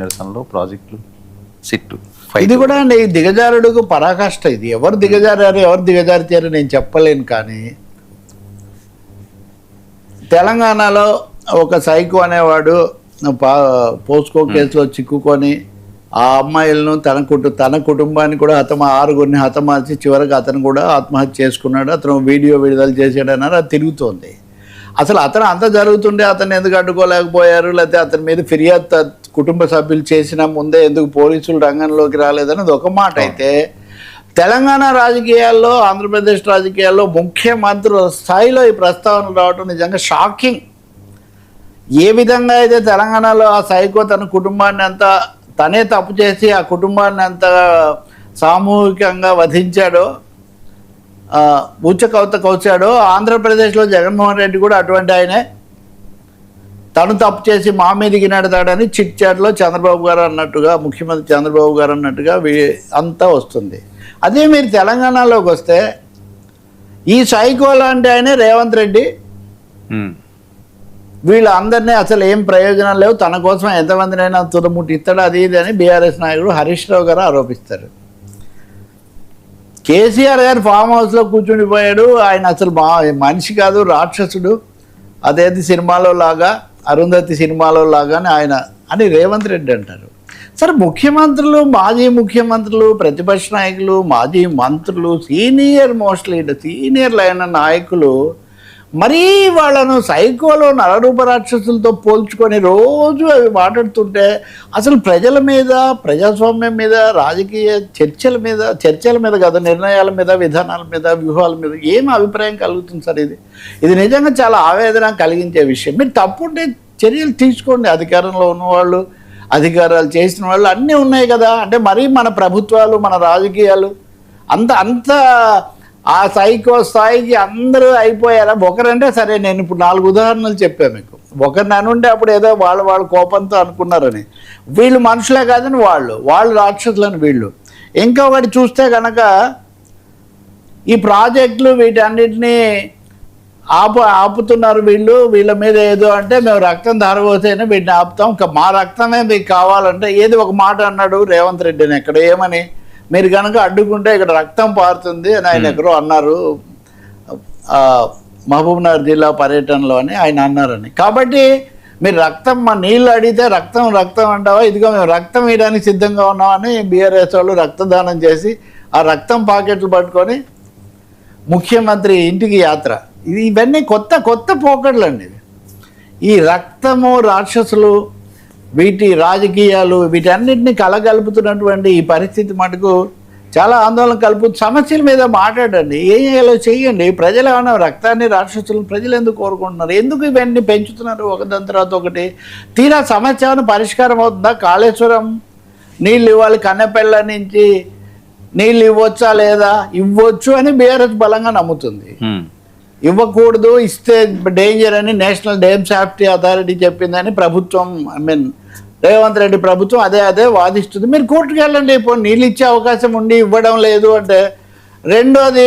నిరసనలో ప్రాజెక్టులు సిట్టు ఇది కూడా అండి దిగజారుడుకు పరాకాష్ట. ఇది ఎవరు దిగజారారు ఎవరు దిగజారిచారు నేను చెప్పలేను. కానీ తెలంగాణలో ఒక సైకో అనేవాడు పోస్కో కేసులో చిక్కుకొని ఆ అమ్మాయిలను తన కుటుంబాన్ని కూడా ఆరుగురిని హతమార్చి చివరికి అతను కూడా ఆత్మహత్య చేసుకున్నాడు. అతను వీడియో విడుదల చేసాడన్నారు. అది తిరుగుతోంది. అసలు అతను అంత జరుగుతుండే అతను ఎందుకు అడ్డుకోలేకపోయారు, లేకపోతే అతని మీద ఫిర్యాదు కుటుంబ సభ్యులు చేసిన ముందే ఎందుకు పోలీసులు రంగంలోకి రాలేదన్నది ఒక మాట. అయితే తెలంగాణ రాజకీయాల్లో ఆంధ్రప్రదేశ్ రాజకీయాల్లో ముఖ్యమంత్రుల స్థాయిలో ఈ ప్రస్తావన రావడం నిజంగా షాకింగ్. ఏ విధంగా అయితే తెలంగాణలో ఆ సైకో తన కుటుంబాన్ని అంతా తనే తప్పు చేసి ఆ కుటుంబాన్ని అంత సామూహికంగా వధించాడో ఊచకవత కౌచాడో, ఆంధ్రప్రదేశ్లో జగన్మోహన్ రెడ్డి కూడా అటువంటి ఆయనే. తను తప్పు చేసి మా మీదకి నడతాడని చిట్ చాట్లో చంద్రబాబు గారు అన్నట్టుగా, ముఖ్యమంత్రి చంద్రబాబు గారు అన్నట్టుగా అంతా వస్తుంది. అదే మీరు తెలంగాణలోకి వస్తే ఈ సైకో లాంటి ఆయనే రేవంత్ రెడ్డి. వీళ్ళందరినీ అసలు ఏం ప్రయోజనం లేవు, తన కోసం ఎంతమందినైనా తుదముట్టి ఇస్తాడు అది ఇది అని బీఆర్ఎస్ నాయకుడు హరీష్ రావు గారు ఆరోపిస్తారు. కేసీఆర్ గారు ఫామ్ హౌస్లో కూర్చుండిపోయాడు. ఆయన అసలు మనిషి కాదు, రాక్షసుడు. అదేది సినిమాలో లాగా, అరుంధతి సినిమాలో లాగానే ఆయన అని రేవంత్ రెడ్డి అంటారు. సరే, ముఖ్యమంత్రులు, మాజీ ముఖ్యమంత్రులు, ప్రతిపక్ష నాయకులు, మాజీ మంత్రులు, సీనియర్ మోస్ట్ లీడర్, సీనియర్లు అయిన నాయకులు మరీ వాళ్ళను సైకోలో నరరూప రాక్షసులతో పోల్చుకొని రోజు అవి మాట్లాడుతుంటే అసలు ప్రజల మీద, ప్రజాస్వామ్యం మీద, రాజకీయ చర్చల మీద కాదు, నిర్ణయాల మీద, విధానాల మీద, వ్యూహాల మీద ఏం అభిప్రాయం కలుగుతుంది సార్? ఇది నిజంగా చాలా ఆవేదన కలిగించే విషయం. మీరు తప్పుంటే చర్యలు తీసుకోండి. అధికారంలో ఉన్నవాళ్ళు, అధికారాలు చేసిన వాళ్ళు అన్నీ ఉన్నాయి కదా. అంటే మరీ మన ప్రభుత్వాలు, మన రాజకీయాలు అంత ఆ సైకో స్థాయికి అందరూ అయిపోయారా? ఒకరంటే సరే, నేను ఇప్పుడు 4 ఉదాహరణలు చెప్పాను మీకు. ఒకరిని అనుంటే అప్పుడు ఏదో వాళ్ళ కోపంతో అనుకున్నారని, వీళ్ళు మనుషులే కాదని వాళ్ళు రాక్షసులని వీళ్ళు. ఇంకొకటి చూస్తే కనుక ఈ ప్రాజెక్టులు వీటన్నిటినీ ఆపుతున్నారు వీళ్ళు. వీళ్ళ మీద ఏదో అంటే మేము రక్తం ధారపోతేనే వీటిని ఆపుతాం, ఇంకా మా రక్తమే మీకు కావాలంటే ఏది ఒక మాట అన్నాడు రేవంత్ రెడ్డిని. ఎక్కడ ఏమని, మీరు కనుక అడ్డుకుంటే ఇక్కడ రక్తం పారుతుంది అని ఆయన ఎక్కడో అన్నారు, మహబూబ్నగర్ జిల్లా పర్యటనలో అని ఆయన అన్నారని. కాబట్టి మీరు మా నీళ్ళు అడిగితే రక్తం అంటావా, ఇదిగో మేము రక్తం ఇవ్వడానికి సిద్ధంగా ఉన్నామని బీఆర్ఎస్ వాళ్ళు రక్తదానం చేసి ఆ రక్తం పాకెట్లు పట్టుకొని ముఖ్యమంత్రి ఇంటికి యాత్ర. ఇవన్నీ కొత్త పోకడలు అండి. ఈ రక్తము, రాక్షసులు, వీటి రాజకీయాలు, వీటన్నిటిని కలగలుపుతున్నటువంటి ఈ పరిస్థితి మటుకు చాలా ఆందోళన కలుపుతుంది. సమస్యల మీద మాట్లాడండి, ఏం చేయాలో చెయ్యండి. ప్రజలు ఏమన్నా రక్తాన్ని, రాక్షసులను ప్రజలు ఎందుకు కోరుకుంటున్నారు? ఎందుకు ఇవన్నీ పెంచుతున్నారు ఒకదాని తర్వాత ఒకటి? తీరా సమస్య ఏమైనా పరిష్కారం అవుతుందా? కాళేశ్వరం నీళ్ళు ఇవ్వాలి, కన్నెపల్లి నుంచి నీళ్ళు ఇవ్వచ్చా లేదా? ఇవ్వచ్చు అని బీఆర్ఎస్ బలంగా నమ్ముతుంది. ఇవ్వకూడదు, ఇస్తే డేంజర్ అని నేషనల్ డ్యామ్ సేఫ్టీ అథారిటీ చెప్పిందని ప్రభుత్వం, రేవంత్ రెడ్డి ప్రభుత్వం అదే వాదిస్తుంది. మీరు కోర్టుకు వెళ్ళండి. ఇప్పుడు నీళ్ళు ఇచ్చే అవకాశం ఉండి ఇవ్వడం లేదు అంటే. రెండోది,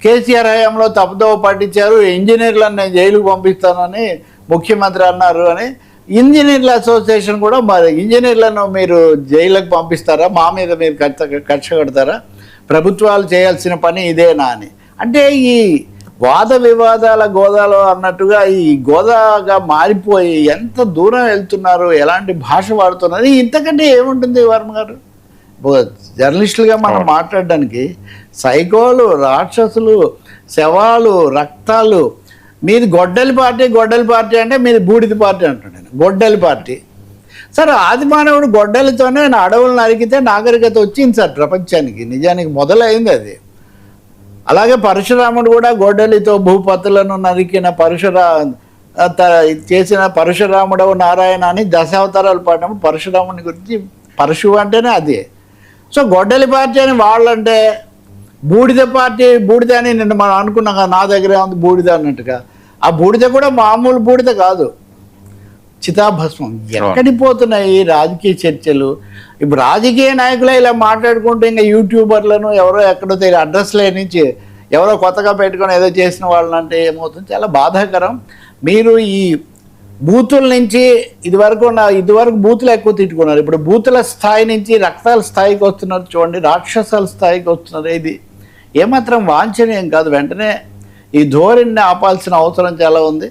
కేసీఆర్ హయాంలో తప్పుదోవ పట్టించారు, ఇంజనీర్లను నేను జైలుకు పంపిస్తానని ముఖ్యమంత్రి అన్నారు అని. ఇంజనీర్ల అసోసియేషన్ కూడా మరి ఇంజనీర్లను మీరు జైలుకు పంపిస్తారా, మా మీద మీరు కక్ష కడతారా, ప్రభుత్వాలు చేయాల్సిన పని ఇదేనా అని. అంటే ఈ వాద వివాదాల గోదాలో అన్నట్టుగా ఈ గోదాగా మారిపోయి ఎంత దూరం వెళ్తున్నారు, ఎలాంటి భాష వాడుతున్నారు. ఇంతకంటే ఏముంటుంది వర్మ గారు? జర్నలిస్టులుగా మనం మాట్లాడడానికి సైకోలు, రాక్షసులు, శవాలు, రక్తాలు. మీది గొడ్డలి పార్టీ అంటే మీది బూడిద పార్టీ అంటున్నాను. గొడ్డలి పార్టీ సార్. ఆది మానవుడు గొడ్డలితోనే అడవులు నరికితే నాగరికత వచ్చింది సార్ ప్రపంచానికి. నిజానికి మొదలైంది అది. అలాగే పరశురాముడు కూడా గొడ్డలితో భూపతులను నరికిన చేసిన పరశురాముడవు నారాయణ అని దశావతారాలు పాడము పరశురాముని గురించి. పరశు అంటేనే అదే. సో గొడ్డలి పార్టీ అని వాళ్ళంటే బూడిద పార్టీ, బూడిద అని నిన్న మనం అనుకున్నాం కదా, నా దగ్గరే ఉంది బూడిద అన్నట్టుగా. ఆ బూడిద కూడా మామూలు బూడిద కాదు, చితాభస్మం. ఎక్కడిపోతున్నాయి రాజకీయ చర్చలు? ఇప్పుడు రాజకీయ నాయకులే ఇలా మాట్లాడుకుంటూ ఇంకా యూట్యూబర్లను ఎవరో ఎక్కడో తెలియదు అడ్రస్లే నుంచి ఎవరో కొత్తగా పెట్టుకొని ఏదో చేసిన వాళ్ళని అంటే ఏమవుతుంది? చాలా బాధాకరం. మీరు ఈ బూతుల నుంచి ఇదివరకు బూతులు ఎక్కువ తిట్టుకున్నారు, ఇప్పుడు బూతుల స్థాయి నుంచి రక్తాల స్థాయికి వస్తున్నారు. చూడండి, రాక్షసాల స్థాయికి వస్తున్నారు. ఇది ఏమాత్రం వాంఛనీయం కాదు. వెంటనే ఈ ధోరణిని ఆపాల్సిన అవసరం చాలా ఉంది.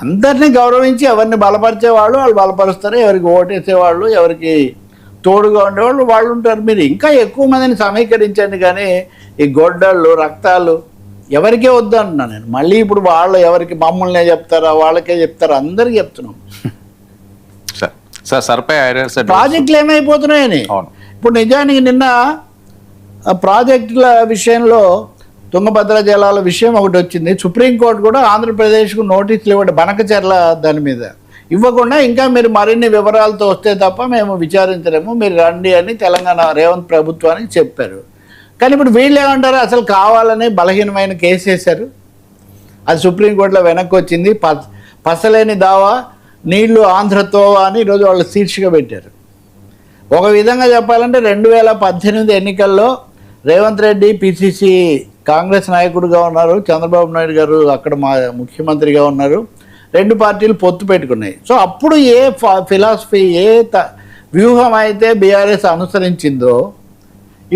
అందరినీ గౌరవించి ఎవరిని బలపరిచేవాళ్ళు వాళ్ళు బలపరుస్తారు, ఎవరికి ఓటేసేవాళ్ళు ఎవరికి తోడుగా ఉండేవాళ్ళు వాళ్ళు ఉంటారు. మీరు ఇంకా ఎక్కువ మందిని సమీకరించండి, కానీ ఈ గొడ్డళ్ళు రక్తాలు ఎవరికే వద్దు అంటున్నాను నేను. మళ్ళీ ఇప్పుడు వాళ్ళు ఎవరికి మమ్మల్నే చెప్తారా వాళ్ళకే చెప్తారా అందరికీ చెప్తున్నాం. ప్రాజెక్టులు ఏమైపోతున్నాయని. ఇప్పుడు నిజానికి నిన్న ప్రాజెక్టుల విషయంలో తుంగభద్ర జలాల విషయం ఒకటి వచ్చింది. సుప్రీంకోర్టు కూడా ఆంధ్రప్రదేశ్కు నోటీసులు ఇవ్వండి బనకచెర్ల దాని మీద ఇవ్వకుండా, ఇంకా మీరు మరిన్ని వివరాలతో వస్తే తప్ప మేము విచారించలేము, మీరు రండి అని తెలంగాణ రేవంత్ ప్రభుత్వానికి చెప్పారు. కానీ ఇప్పుడు వీళ్ళు ఏమంటారు, అసలు కావాలని బలహీనమైన కేసు వేశారు, అది సుప్రీంకోర్టులో వెనక్కి వచ్చింది. పసలేని దావా నీళ్లు ఆంధ్రతో అని ఈరోజు వాళ్ళు శీర్షిక పెట్టారు. ఒక విధంగా చెప్పాలంటే 2018 ఎన్నికల్లో రేవంత్ రెడ్డి పిసిసి కాంగ్రెస్ నాయకుడిగా ఉన్నారు, చంద్రబాబు నాయుడు గారు అక్కడ ముఖ్యమంత్రిగా ఉన్నారు, రెండు పార్టీలు పొత్తు పెట్టుకున్నాయి. సో అప్పుడు ఏ ఫిలాసఫీ వ్యూహం అయితే బీఆర్ఎస్ అనుసరించిందో,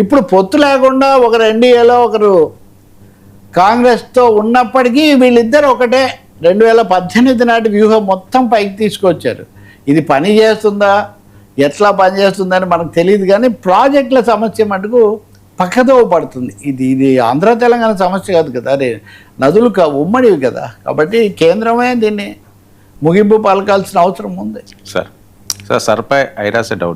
ఇప్పుడు పొత్తు లేకుండా ఒకరు ఎన్డీఏలో ఒకరు కాంగ్రెస్తో ఉన్నప్పటికీ వీళ్ళిద్దరు ఒకటే 2018 నాటి వ్యూహం మొత్తం పైకి తీసుకొచ్చారు. ఇది పని చేస్తుందా ఎట్లా పనిచేస్తుందని మనకు తెలియదు, కానీ ప్రాజెక్టుల సమస్య మటుకు పక్కదోవ పడుతుంది. ఇది ఆంధ్ర తెలంగాణ సమస్య కాదు కదా, అరే నదులు ఉమ్మడివి కదా. కాబట్టి కేంద్రమే దీన్ని ముగింపు పలకాల్సిన అవసరం ఉంది. Sir సర్పై ఐరాసే doubt